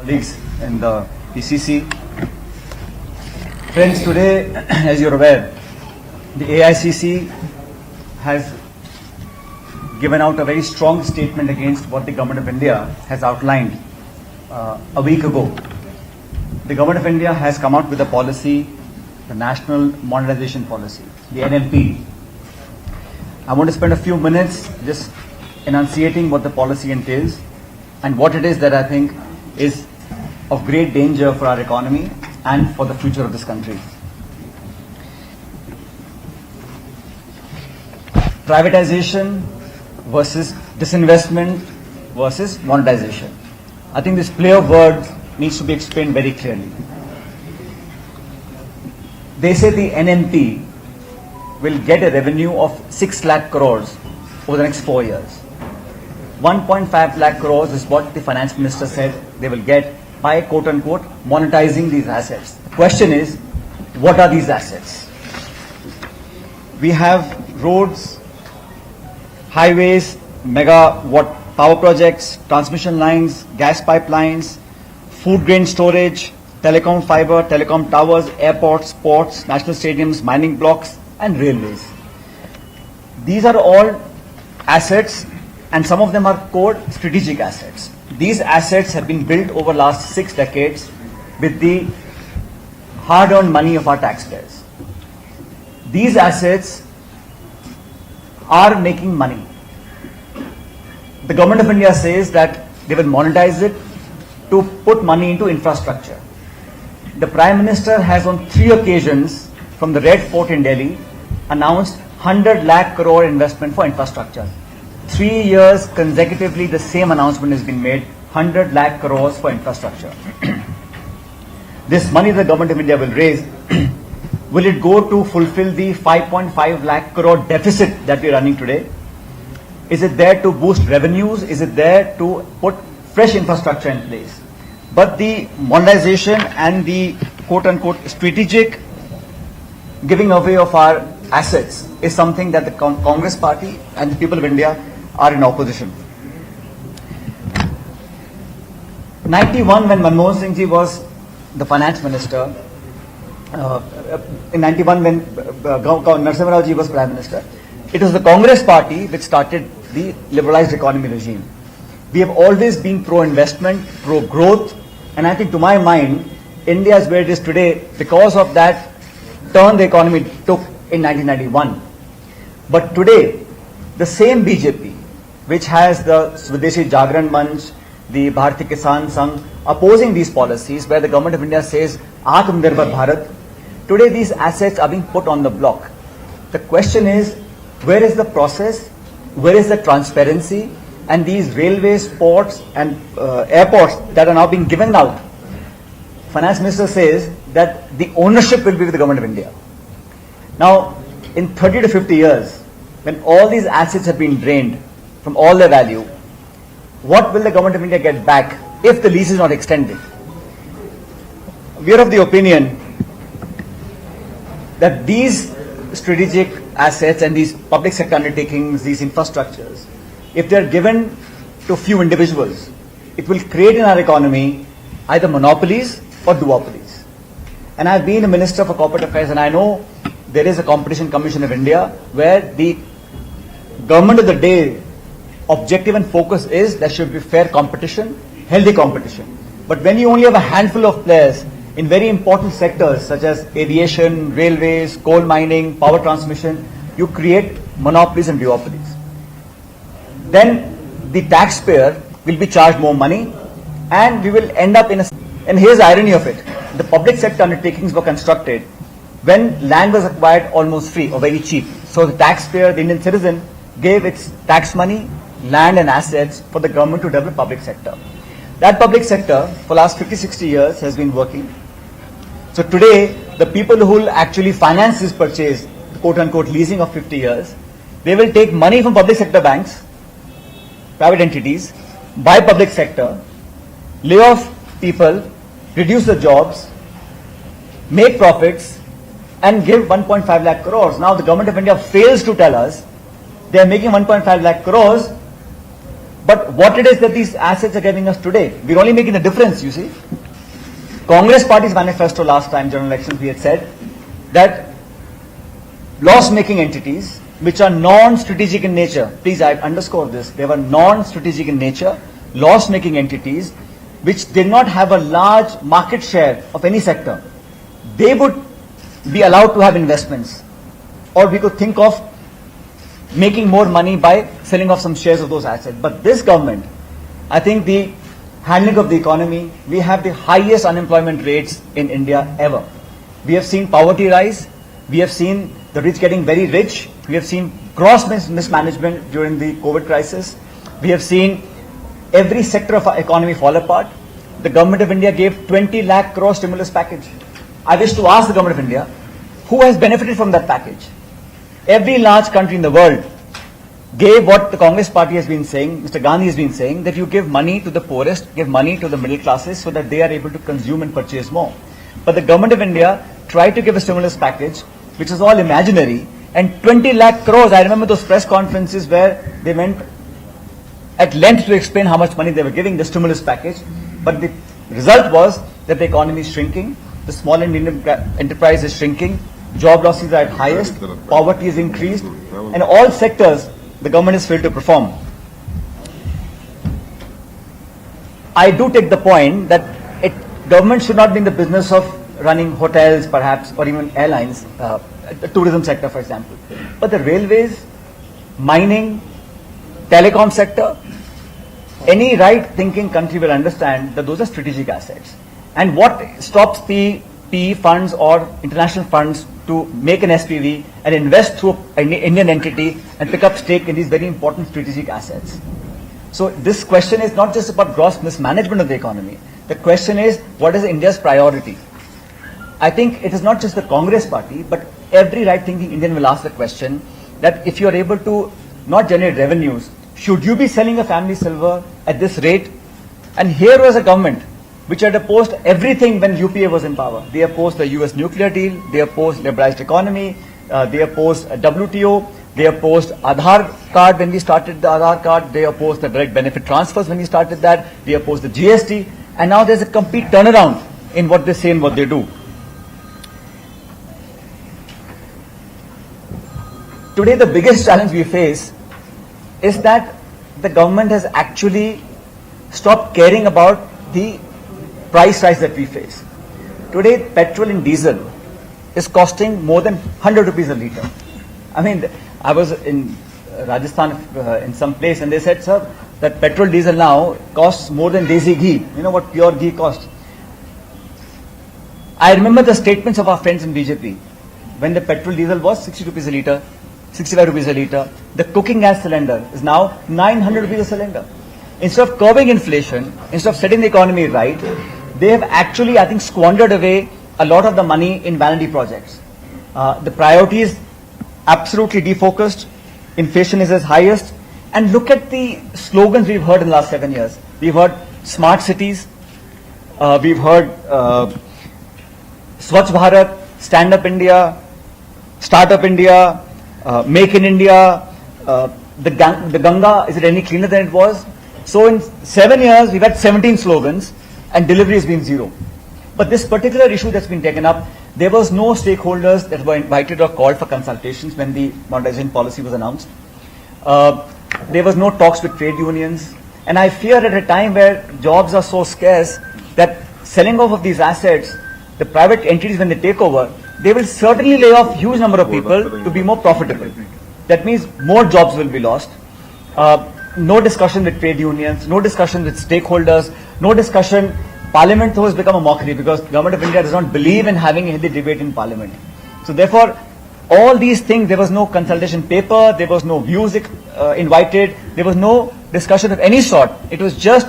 colleagues in the PCC. Friends, today, as you're aware, the AICC has given out a very strong statement against what the Government of India has outlined a week ago. The Government of India has come out with a policy, the National Monetization Policy, the NMP. I want to spend a few minutes just enunciating what the policy entails and what it is that I think is of great danger for our economy and for the future of this country. Privatization versus disinvestment versus monetization. I think this play of words needs to be explained very clearly. They say the NMP will get a revenue of 6 lakh crores over the next 4 years. 1.5 lakh crores is what the finance minister said they will get by quote unquote monetizing these assets. The question is, what are these assets? We have roads, highways, megawatt power projects, transmission lines, gas pipelines, food grain storage, telecom fiber, telecom towers, airports, ports, national stadiums, mining blocks, and railways. These are all assets, and some of them are core strategic assets. These assets have been built over the last 6 decades with the hard-earned money of our taxpayers. These assets are making money. The Government of India says that they will monetize it to put money into infrastructure. The Prime Minister has on 3 occasions from the Red Fort in Delhi announced 100 lakh crore investment for infrastructure. 3 years consecutively the same announcement has been made, 100 lakh crores for infrastructure. This money the Government of India will raise, will it go to fulfill the 5.5 lakh crore deficit that we are running today? Is it there to boost revenues? Is it there to put fresh infrastructure in place? But the monetization and the quote-unquote strategic giving away of our assets is something that the Congress party and the people of India are in opposition. 91, when Manmohan Singh ji was the finance minister, in 91 when Narasimha Rao ji was prime minister, it was the Congress party which started the liberalized economy regime. We have always been pro-investment, pro-growth, and I think to my mind, India is where it is today because of that turn the economy took in 1991. But today, the same BJP, which has the Swadeshi Jagran Manch, the Bharatiya Kisan Sangh, opposing these policies where the Government of India says, Atmanirbhar Bharat, today these assets are being put on the block. The question is, where is the process? Where is the transparency? And these railways, ports and airports that are now being given out, Finance Minister says that the ownership will be with the Government of India. Now, in 30 to 50 years, when all these assets have been drained from all their value, what will the Government of India get back if the lease is not extended? We are of the opinion that these strategic assets and these public sector undertakings, these infrastructures, if they are given to few individuals, it will create in our economy either monopolies or duopolies. And I've been a Minister for Corporate Affairs, and I know there is a Competition Commission of India where the government of the day objective and focus is there should be fair competition, healthy competition. But when you only have a handful of players in very important sectors such as aviation, railways, coal mining, power transmission, you create monopolies and duopolies. Then the taxpayer will be charged more money and we will end up in a... And here's the irony of it. The public sector undertakings were constructed when land was acquired almost free or very cheap. So the taxpayer, the Indian citizen, gave its tax money, land and assets for the government to develop public sector. That public sector for the last 50, 60 years has been working. So today, the people who will actually finance this purchase, quote-unquote leasing of 50 years, they will take money from public sector banks, private entities, buy public sector, lay off people, reduce the jobs, make profits, and give 1.5 lakh crores. Now the Government of India fails to tell us they are making 1.5 lakh crores But what it is that these assets are giving us today, we're only making a difference, you see. Congress Party's manifesto last time, general elections, we had said that loss-making entities, which are non-strategic in nature, please I underscore this, they were non-strategic in nature, loss-making entities, which did not have a large market share of any sector, they would be allowed to have investments. Or we could think of making more money by selling off some shares of those assets. But this government, I think the handling of the economy, we have the highest unemployment rates in India ever. We have seen poverty rise. We have seen the rich getting very rich. We have seen gross mismanagement during the COVID crisis. We have seen every sector of our economy fall apart. The government of India gave 20 lakh crore stimulus package. I wish to ask the government of India, who has benefited from that package? Every large country in the world gave what the Congress Party has been saying, Mr. Gandhi has been saying, that you give money to the poorest, give money to the middle classes so that they are able to consume and purchase more. But the government of India tried to give a stimulus package, which is all imaginary, and 20 lakh crores, I remember those press conferences where they went at length to explain how much money they were giving the stimulus package, but the result was that the economy is shrinking, the small and medium enterprise is shrinking, job losses are at highest, poverty is increased, and all sectors the government has failed to perform. I do take the point that government should not be in the business of running hotels perhaps or even airlines, the tourism sector for example. But the railways, mining, telecom sector, any right-thinking country will understand that those are strategic assets. And what stops the PE funds or international funds to make an SPV and invest through an Indian entity and pick up stake in these very important strategic assets? So this question is not just about gross mismanagement of the economy. The question is, what is India's priority? I think it is not just the Congress Party, but every right-thinking Indian will ask the question that if you are able to not generate revenues, should you be selling a family silver at this rate? And here was a government which had opposed everything when UPA was in power. They opposed the US nuclear deal, they opposed liberalized economy, they opposed WTO, they opposed Aadhaar card when we started the Aadhaar card, they opposed the direct benefit transfers when we started that, they opposed the GST, and now there's a complete turnaround in what they say and what they do. Today the biggest challenge we face is that the government has actually stopped caring about the price rise that we face. Today, petrol and diesel is costing more than 100 rupees a litre. I mean, I was in Rajasthan in some place and they said, sir, that petrol diesel now costs more than desi ghee. You know what pure ghee costs? I remember the statements of our friends in BJP when the petrol diesel was 60 rupees a litre, 65 rupees a litre. The cooking gas cylinder is now 900 rupees a cylinder. Instead of curbing inflation, instead of setting the economy right, they have actually, I think, squandered away a lot of the money in vanity projects. The priority is absolutely defocused. Inflation is its highest. And look at the slogans we've heard in the last 7 years. We've heard smart cities. We've heard Swachh Bharat, Stand Up India, Start Up India, Make in India. The Ganga, is it any cleaner than it was? So in 7 years, we've had 17 slogans and delivery has been zero. But this particular issue that's been taken up, there was no stakeholders that were invited or called for consultations when the modernization policy was announced. There was no talks with trade unions. And I fear at a time where jobs are so scarce that selling off of these assets, the private entities when they take over, they will certainly lay off huge number of people to be more profitable. That means more jobs will be lost. No discussion with trade unions, no discussion with stakeholders, no discussion. Parliament though has become a mockery because the government of India does not believe in having a healthy debate in Parliament. So therefore, all these things, there was no consultation paper, there was no views invited, there was no discussion of any sort. It was just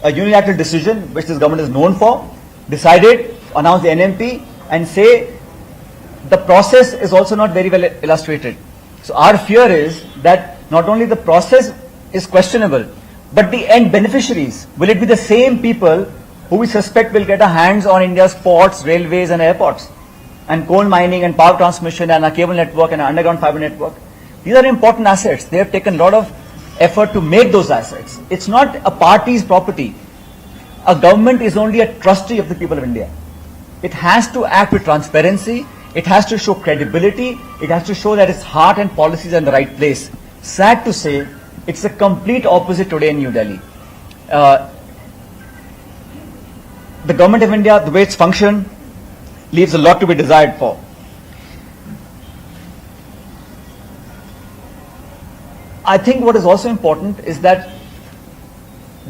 a unilateral decision which this government is known for, decided, announce the NMP and say the process is also not very well illustrated. So our fear is that not only the process is questionable, but the end beneficiaries, will it be the same people who we suspect will get a hands on India's ports, railways and airports, and coal mining and power transmission and our cable network and our underground fiber network? These are important assets. They have taken a lot of effort to make those assets. It's not a party's property. A government is only a trustee of the people of India. It has to act with transparency. It has to show credibility. It has to show that its heart and policies are in the right place. Sad to say, it's the complete opposite today in New Delhi. The government of India, the way it's functioned, leaves a lot to be desired for. I think what is also important is that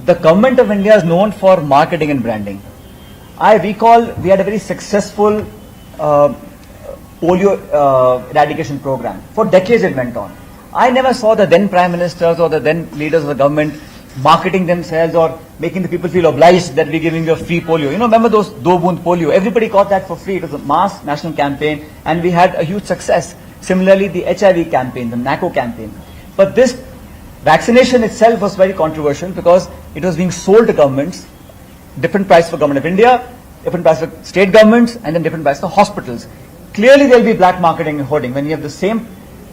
the government of India is known for marketing and branding. I recall we had a very successful polio eradication program. For decades it went on. I never saw the then prime ministers or the then leaders of the government marketing themselves or making the people feel obliged that we're giving you a free polio. You know, remember those Do Boond polio? Everybody got that for free. It was a mass national campaign and we had a huge success. Similarly, the HIV campaign, the NACO campaign. But this vaccination itself was very controversial because it was being sold to governments, different price for Government of India, different price for state governments, and then different price for hospitals. Clearly there will be black marketing and hoarding when you have the same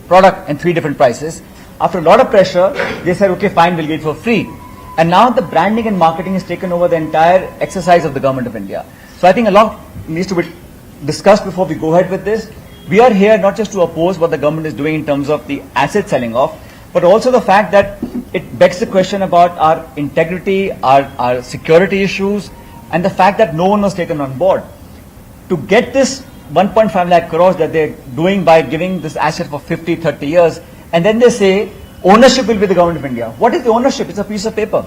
product and three different prices. After a lot of pressure, they said, okay, fine, we'll get it for free. And now the branding and marketing has taken over the entire exercise of the Government of India. So I think a lot needs to be discussed before we go ahead with this. We are here not just to oppose what the government is doing in terms of the asset selling off, but also the fact that it begs the question about our integrity, our security issues, and the fact that no one was taken on board. To get this 1.5 lakh crores that they're doing by giving this asset for 50, 30 years, and then they say ownership will be the Government of India. What is the ownership? It's a piece of paper.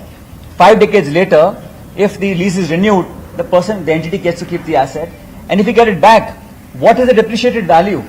5 decades later, if the lease is renewed, the entity gets to keep the asset, and if you get it back, what is the depreciated value?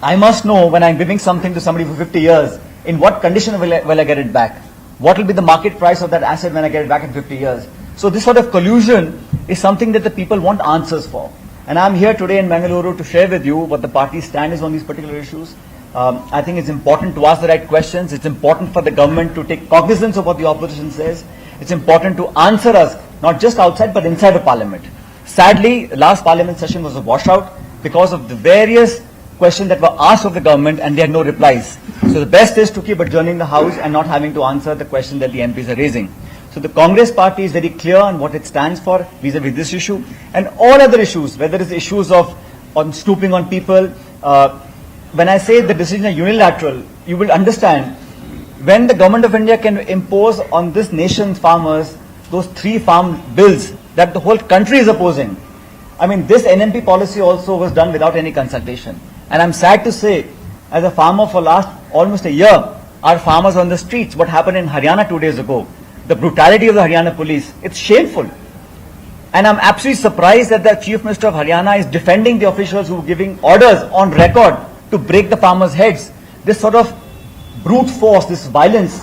I must know when I'm giving something to somebody for 50 years, in what condition will I get it back? What will be the market price of that asset when I get it back in 50 years? So this sort of collusion is something that the people want answers for. And I'm here today in Mangaluru to share with you what the party's stand is on these particular issues. I think it's important to ask the right questions. It's important for the government to take cognizance of what the opposition says. It's important to answer us, not just outside, but inside the parliament. Sadly, the last parliament session was a washout because of the various questions that were asked of the government and they had no replies. So the best is to keep adjourning the House and not having to answer the question that the MPs are raising. So the Congress party is very clear on what it stands for vis-a-vis this issue and all other issues, whether it's issues of on stooping on people. When I say the decision is unilateral, you will understand when the Government of India can impose on this nation's farmers those 3 farm bills that the whole country is opposing. I mean, this NMP policy also was done without any consultation. And I'm sad to say, as a farmer for last almost a year, our farmers on the streets, what happened in Haryana 2 days ago, the brutality of the Haryana police, it's shameful. And I'm absolutely surprised that the Chief Minister of Haryana is defending the officials who are giving orders on record to break the farmers' heads. This sort of brute force, this violence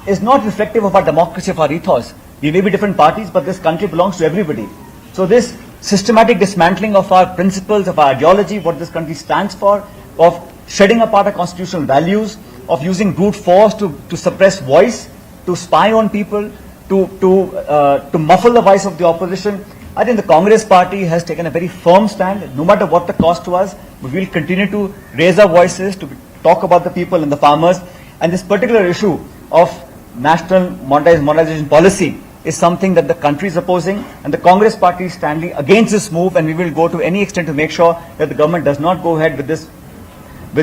is not reflective of our democracy, of our ethos. We may be different parties, but this country belongs to everybody. So this systematic dismantling of our principles, of our ideology, what this country stands for, of shedding apart our constitutional values, of using brute force to suppress voice, to spy on people, to muffle the voice of the opposition. I think the Congress party has taken a very firm stand, no matter what the cost to us. We will continue to raise our voices, to talk about the people and the farmers. And this particular issue of national monetization policy is something that the country is opposing, and the Congress party is standing against this move, and we will go to any extent to make sure that the government does not go ahead with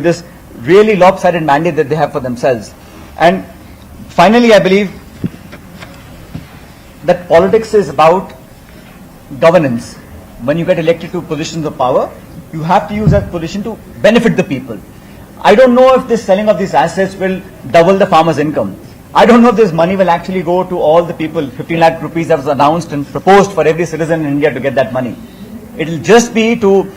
this really lopsided mandate that they have for themselves. And finally, I believe that politics is about governance. When you get elected to positions of power, you have to use that position to benefit the people. I don't know if this selling of these assets will double the farmer's income. I don't know if this money will actually go to all the people. 15 lakh rupees that was announced and proposed for every citizen in India to get that money. It will just be to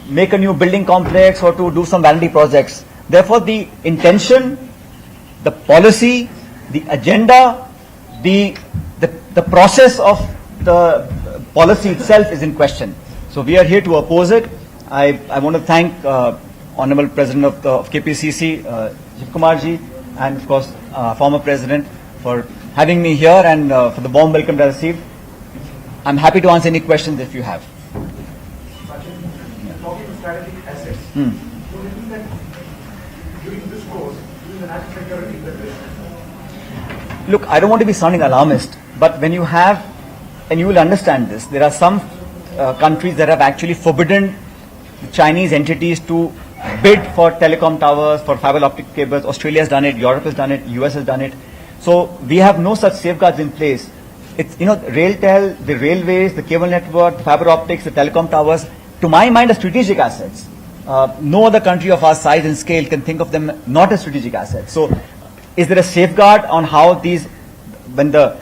make a new building complex or to do some vanity projects. Therefore, the intention, the policy, the agenda, the process of the policy itself is in question. So we are here to oppose it. I want to thank Honorable President of KPCC, Shiv Kumar ji, and of course former President for having me here and for the warm welcome that I received. I'm happy to answer any questions if you have. Talking to strategic assets, do you think that during this course, during the national security, Look, I don't want to be sounding alarmist, but when you have, and you will understand this, there are some countries that have actually forbidden Chinese entities to bid for telecom towers, for fiber optic cables. Australia has done it, Europe has done it, US has done it. So we have no such safeguards in place. It's, RailTel, the railways, the cable network, fiber optics, the telecom towers, to my mind, are strategic assets. No other country of our size and scale can think of them not as strategic assets. So is there a safeguard on how these, when the